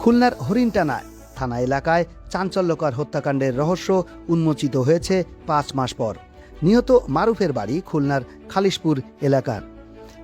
খুলনার হরিণটানা থানা এলাকায় চাঞ্চল্যকর হত্যাকাণ্ডের রহস্য উন্মোচিত হয়েছে ৫ মাস পর। নিহত মারুফের বাড়ি খুলনার খালিশপুর এলাকার।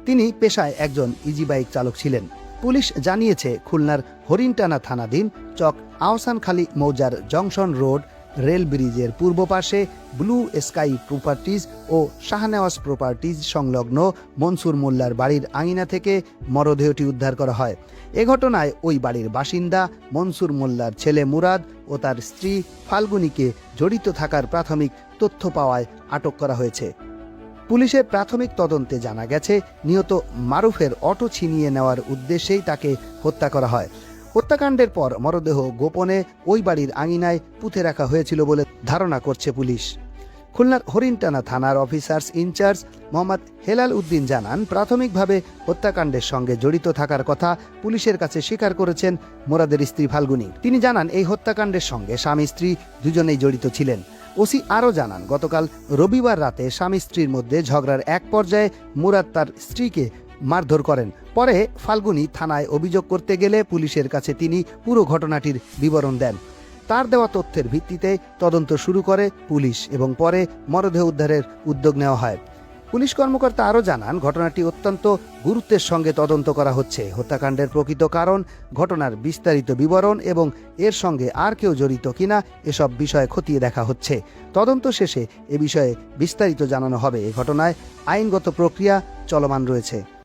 তিনি পেশায় একজন ইজি বাইক চালক ছিলেন। পুলিশ জানিয়েছে, খুলনার হরিণটানা থানাধীন চক আহসানখালী মৌজার জংশন রোড রেল ব্রিজের পূর্ব পাশে ব্লু স্কাই প্রপার্টিজ ও শাহনেওয়াজ প্রপার্টিজ সংলগ্ন মনসুর মোল্লার বাড়ির আঙিনা থেকে মরদেহটি উদ্ধার করা হয়। এ ঘটনায় ওই বাড়ির বাসিন্দা মনসুর মোল্লার ছেলে মুরাদ ও তার স্ত্রী ফাল্গুনীকে জড়িত থাকার প্রাথমিক তথ্য পাওয়ায় আটক করা হয়েছে। পুলিশের প্রাথমিক তদন্তে জানা গেছে, নিহত মারুফের অটো ছিনিয়ে নেওয়ার উদ্দেশ্যেই তাকে হত্যা করা হয়। হত্যাকাণ্ডের পর মরদেহ গোপনে ওই বাড়ির আঙিনায় পুঁতে রাখা হয়েছিল বলে ধারণা করছে পুলিশ। খুলনার হরিণটানা থানার অফিসার্স ইনচার্জ মোহাম্মদ হেলাল উদ্দিন জানান, প্রাথমিকভাবে হত্যাকাণ্ডের সঙ্গে জড়িত থাকার কথা পুলিশের কাছে স্বীকার করেছেন মুরাদের স্ত্রী ফাল্গুনী। তিনি জানান, এই হত্যাকাণ্ডের সঙ্গে স্বামী স্ত্রী দুজনেই জড়িত ছিলেন। ওসি আরও জানান, গতকাল রবিবার রাতে স্বামী স্ত্রীর মধ্যে ঝগড়ার এক পর্যায়ে মুরাদ তার স্ত্রীকে মারধর করেন। পরে ফাল্গুনী থানায় অভিযোগ করতে গেলে পুলিশের কাছে তিনি পুরো ঘটনাটির বিবরণ দেন। তার দেওয়া তথ্যের ভিত্তিতে তদন্ত শুরু করে পুলিশ এবং পরে মরদেহ উদ্ধারের উদ্যোগ নেওয়া হয়। পুলিশ কর্মকর্তা আরও জানান, ঘটনাটি অত্যন্ত গুরুত্বের সঙ্গে তদন্ত করা হচ্ছে। হত্যাকাণ্ডের প্রকৃত কারণ, ঘটনার বিস্তারিত বিবরণ এবং এর সঙ্গে আর কেউ জড়িত কিনা এসব বিষয়ে খতিয়ে দেখা হচ্ছে। তদন্ত শেষে এ বিষয়ে বিস্তারিত জানানো হবে। এ ঘটনায় আইনগত প্রক্রিয়া চলমান রয়েছে।